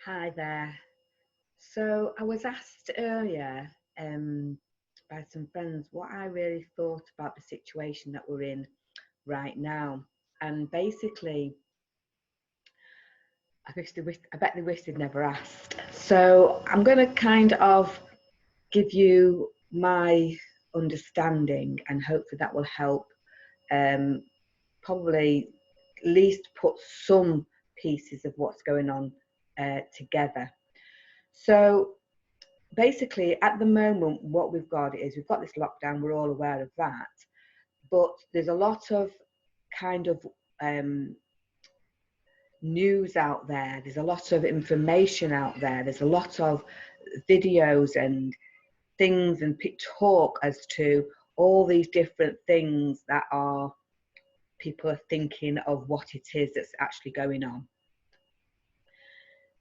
Hi there. So I was asked earlier by some friends what I really thought about the situation that we're in right now. And basically, I bet they wish they'd never asked. So I'm going to kind of give you my understanding, and hopefully that will help um, probably at least put some pieces of what's going on together. So basically, at the moment, what we've got is we've got this lockdown, we're all aware of that, but there's a lot of kind of um, news out there, there's a lot of information out there, there's a lot of videos and things and talk as to all these different things that are people are thinking of what it is that's actually going on.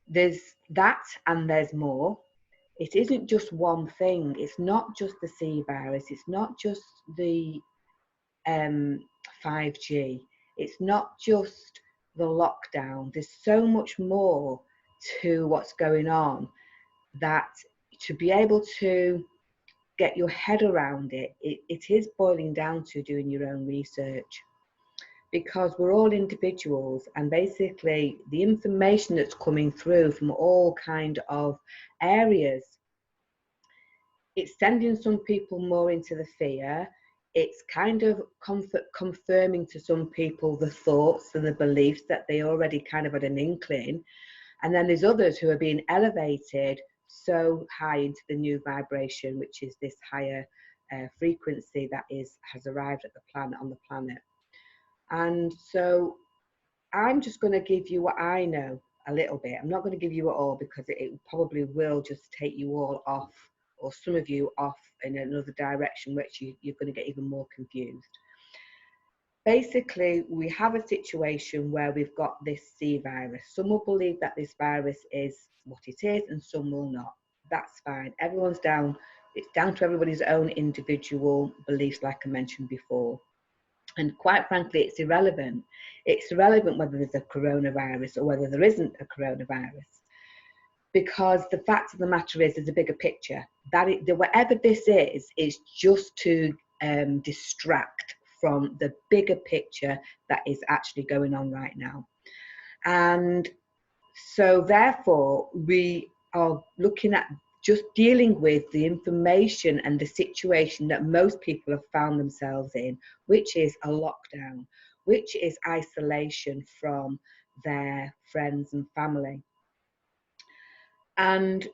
There's that and there's more. It isn't just one thing. It's not just the C virus. It's not just the 5G. It's not just the lockdown. There's so much more to what's going on that to be able to get your head around it is boiling down to doing your own research, because we're all individuals, and basically the information that's coming through from all kind of areas, it's sending some people more into the fear. It's kind of confirming to some people the thoughts and the beliefs that they already kind of had an inkling. And then there's others who are being elevated so high into the new vibration, which is this higher frequency that has arrived at the planet, on the planet. And so I'm just going to give you what I know a little bit. I'm not going to give you it all, because it probably will just take you all off, or some of you off in another direction, which you're going to get even more confused. Basically, we have a situation where we've got this C virus. Some will believe that this virus is what it is, and some will not. That's fine. Everyone's down. It's down to everybody's own individual beliefs, like I mentioned before. And quite frankly, it's irrelevant. It's irrelevant whether there's a coronavirus or whether there isn't a coronavirus, because the fact of the matter is there's a bigger picture. Whatever this is just to distract from the bigger picture that is actually going on right now. And so therefore, we are looking at just dealing with the information and the situation that most people have found themselves in, which is a lockdown, which is isolation from their friends and family. And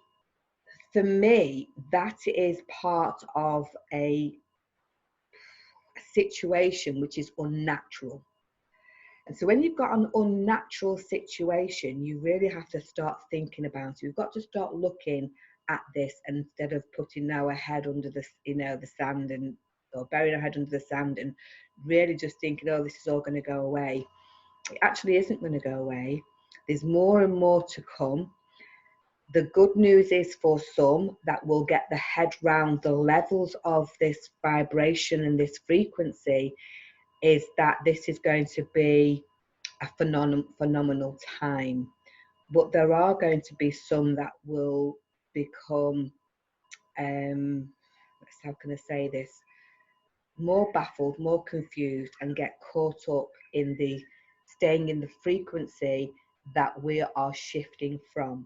for me, that is part of a situation which is unnatural. And so when you've got an unnatural situation, you really have to start thinking about it. We've got to start looking at this, instead of putting our head under the sand, or burying our head under the sand and really just thinking, oh, this is all going to go away. It actually isn't going to go away. There's more and more to come. The good news is, for some that will get the head round the levels of this vibration and this frequency, is that this is going to be a phenomenal time. But there are going to be some that will become, how can I say this, more baffled, more confused, and get caught up in the staying in the frequency that we are shifting from.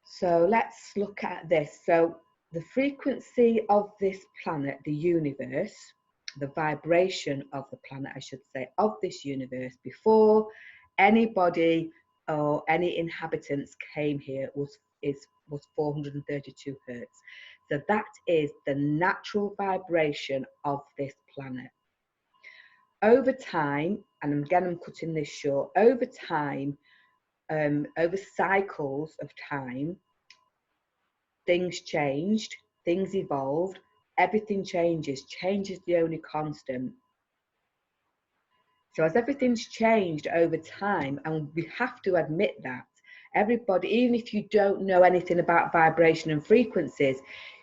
So let's look at this. So the frequency of this planet, the universe, the vibration of the planet, I should say, of this universe, before anybody or any inhabitants came here, was 432 hertz. So that is the natural vibration of this planet. Over time, and again I'm cutting this short, over time, over cycles of time, things changed, things evolved, everything changes. Change is the only constant. So as everything's changed over time, and we have to admit that, everybody, even if you don't know anything about vibration and frequencies,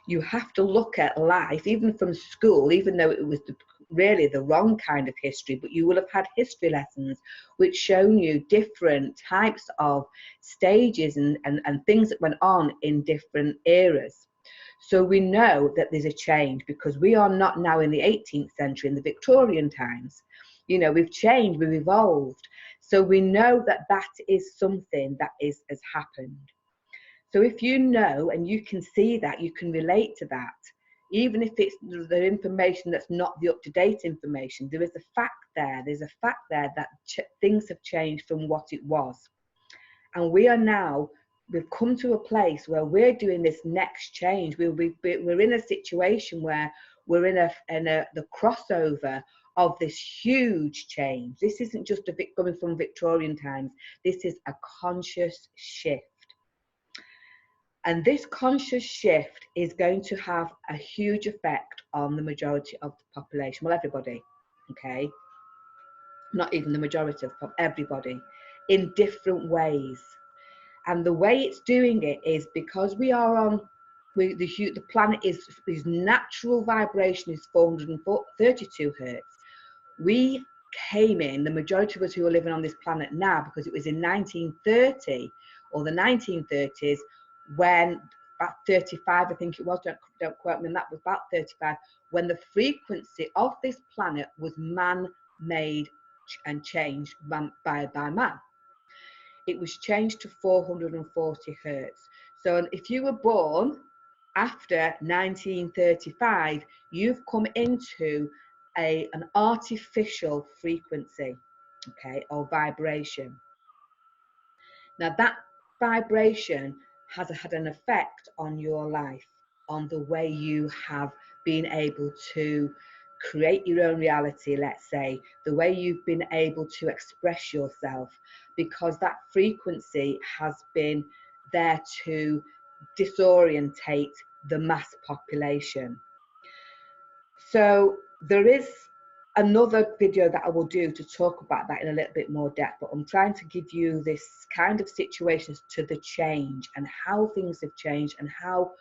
you have to look at life, even from school, even though it was really the wrong kind of history, but you will have had history lessons which shown you different types of stages and things that went on in different eras. So we know that there's a change, because we are not now in the 18th century, in the Victorian times. You know, we've changed, we've evolved. So we know that that is something that has happened. So if you know and you can see that, you can relate to that, even if it's the information that's not the up-to-date information, there is a fact there. There's a fact there that things have changed from what it was. And we are now, we've come to a place where we're doing this next change. We're in a situation where we're in the crossover of this huge change. This isn't just coming from Victorian times. This is a conscious shift. And this conscious shift is going to have a huge effect on the majority of the population. Well, everybody, okay? Not even the majority of everybody, in different ways. And the way it's doing it is because we are on, the planet is natural vibration is 432 hertz. We came in, the majority of us who are living on this planet now, because it was in 1930 or the 1930s, when about 35, I think it was, don't quote me, and that was about 35, when the frequency of this planet was man-made and changed by man. It was changed to 440 hertz. So if you were born after 1935, you've come into an artificial frequency, okay, or vibration. Now that vibration has had an effect on your life, on the way you have been able to create your own reality, let's say, the way you've been able to express yourself, because that frequency has been there to disorientate the mass population. So there is another video that I will do to talk about that in a little bit more depth, but I'm trying to give you this kind of situations to the change and how things have changed, and how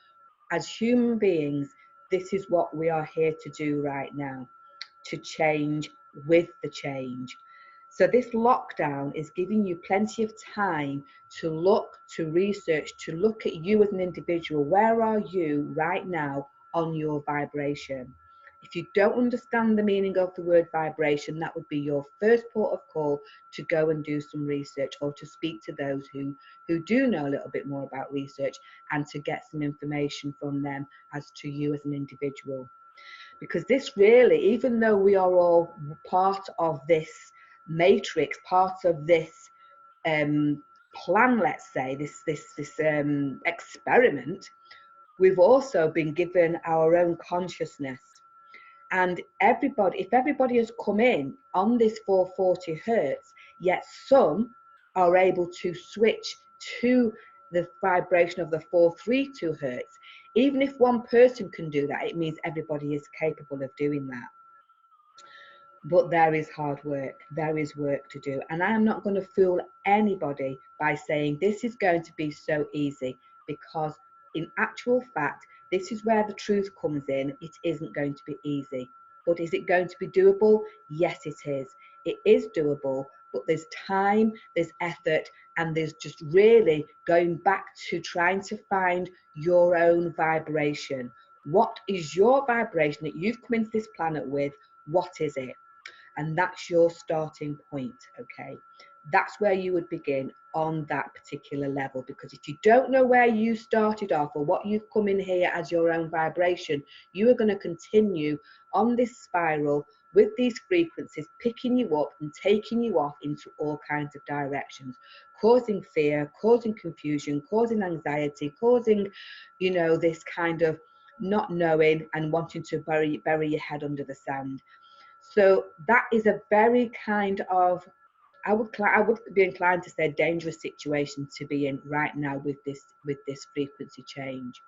as human beings this is what we are here to do right now, to change with the change. So this lockdown is giving you plenty of time to look, to research, to look at you as an individual. Where are you right now on your vibration? If you don't understand the meaning of the word vibration, that would be your first port of call to go and do some research, or to speak to those who do know a little bit more about research, and to get some information from them as to you as an individual. Because this really, even though we are all part of this matrix, part of this plan, let's say, this experiment, we've also been given our own consciousness. And everybody, if everybody has come in on this 440 hertz, yet some are able to switch to the vibration of the 432 hertz, even if one person can do that, it means everybody is capable of doing that. But there is hard work, there is work to do. And I am not going to fool anybody by saying this is going to be so easy, because in actual fact, this is where the truth comes in. It isn't going to be easy. But is it going to be doable? Yes, it is. It is doable, but there's time, there's effort, and there's just really going back to trying to find your own vibration. What is your vibration that you've come into this planet with? What is it? And that's your starting point, okay? That's where you would begin on that particular level, because if you don't know where you started off or what you've come in here as your own vibration, you are going to continue on this spiral with these frequencies picking you up and taking you off into all kinds of directions, causing fear, causing confusion, causing anxiety, causing, you know, this kind of not knowing and wanting to bury your head under the sand. So that is a very kind of, I would be inclined to say, dangerous situation to be in right now with this frequency change,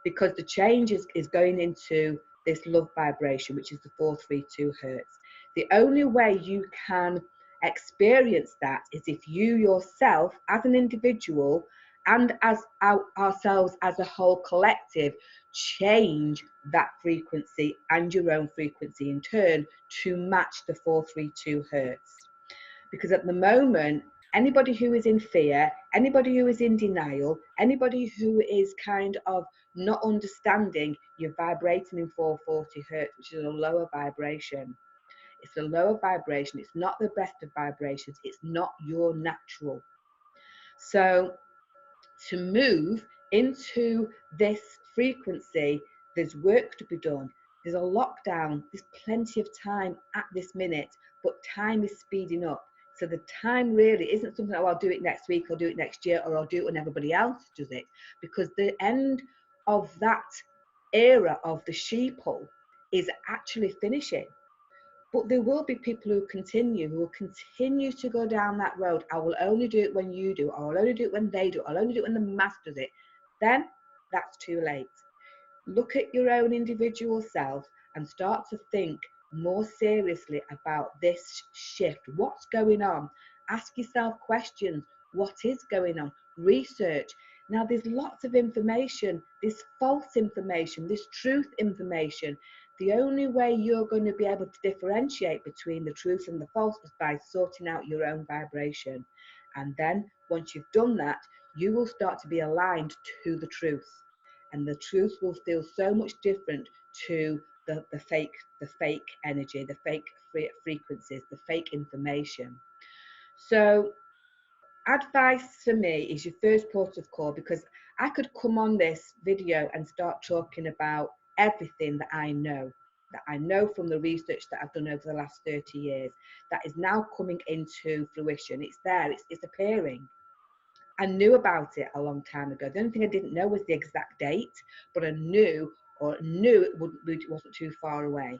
because the change is going into this love vibration, which is the 432 hertz. The only way you can experience that is if you yourself as an individual and as ourselves as a whole collective change that frequency and your own frequency in turn to match the 432 hertz. Because at the moment, anybody who is in fear, anybody who is in denial, anybody who is kind of not understanding, you're vibrating in 440 hertz, which is a lower vibration. It's a lower vibration. It's not the best of vibrations. It's not your natural. So to move into this frequency, there's work to be done. There's a lockdown. There's plenty of time at this minute, but time is speeding up. So the time really isn't something, oh, I'll do it next week, I'll do it next year, or I'll do it when everybody else does it. Because the end of that era of the sheeple is actually finishing. But there will be people who will continue to go down that road. I will only do it when you do. I will only do it when they do. I'll only do it when the mass does it. Then that's too late. Look at your own individual self and start to think more seriously about this shift. What's going on? Ask yourself questions. What is going on? Research. Now, there's lots of information. There's false information. There's truth information. The only way you're going to be able to differentiate between the truth and the false is by sorting out your own vibration. And then once you've done that, you will start to be aligned to the truth. And the truth will feel so much different to the fake energy, the fake frequencies, the fake information. So advice for me is your first port of call, because I could come on this video and start talking about everything that I know from the research that I've done over the last 30 years, that is now coming into fruition. It's there, it's appearing. I knew about it a long time ago. The only thing I didn't know was the exact date, but I knew it wasn't too far away.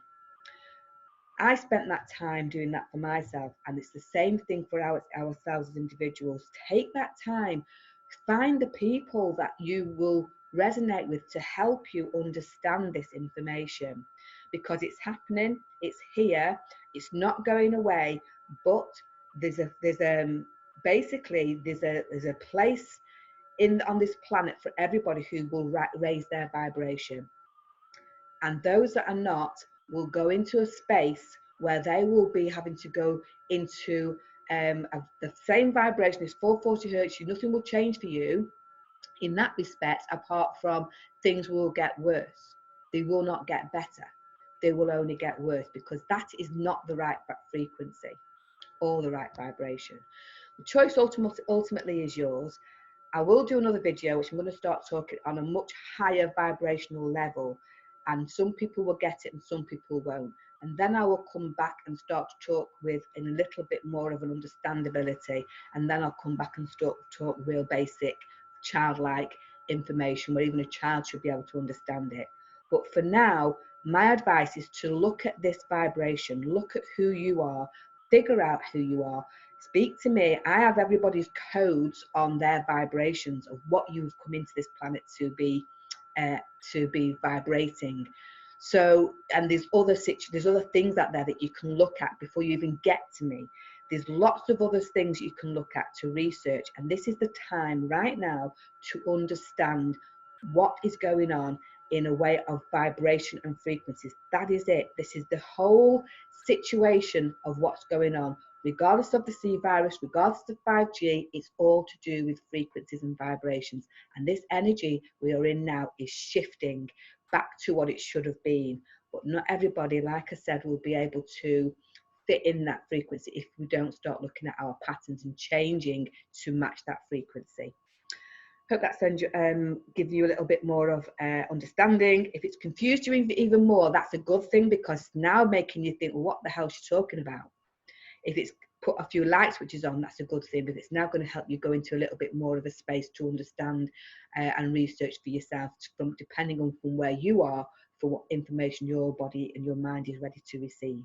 I spent that time doing that for myself, and it's the same thing for ourselves as individuals. Take that time, find the people that you will resonate with to help you understand this information, because it's happening, it's here, it's not going away, but there's a place on this planet for everybody who will raise their vibration, and those that are not will go into a space where they will be having to go into the same vibration. It's 440 hertz. Nothing will change for you in that respect, apart from things will get worse. They will not get better. They will only get worse, because that is not the right frequency or the right vibration. The choice ultimately is yours. I will do another video which I'm going to start talking on a much higher vibrational level, and some people will get it and some people won't. And then I will come back and start to talk in a little bit more of an understandability, and then I'll come back and talk real basic childlike information where even a child should be able to understand it. But for now, my advice is to look at this vibration, look at who you are, figure out who you are, speak to me. I have everybody's codes on their vibrations of what you've come into this planet to be vibrating. So, and there's other things out there that you can look at before you even get to me. There's lots of other things you can look at to research, and this is the time right now to understand what is going on in a way of vibration and frequencies. That is it. This is the whole situation of what's going on. Regardless of the C virus, regardless of 5G, it's all to do with frequencies and vibrations. And this energy we are in now is shifting back to what it should have been. But not everybody, like I said, will be able to fit in that frequency if we don't start looking at our patterns and changing to match that frequency. Hope that gives you a little bit more of understanding. If it's confused you even more, that's a good thing, because it's now making you think, well, what the hell is she talking about? If it's put a few light switches on, that's a good thing, because it's now going to help you go into a little bit more of a space to understand and research for yourself, depending on from where you are, for what information your body and your mind is ready to receive.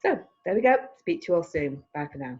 So there we go. Speak to you all soon. Bye for now.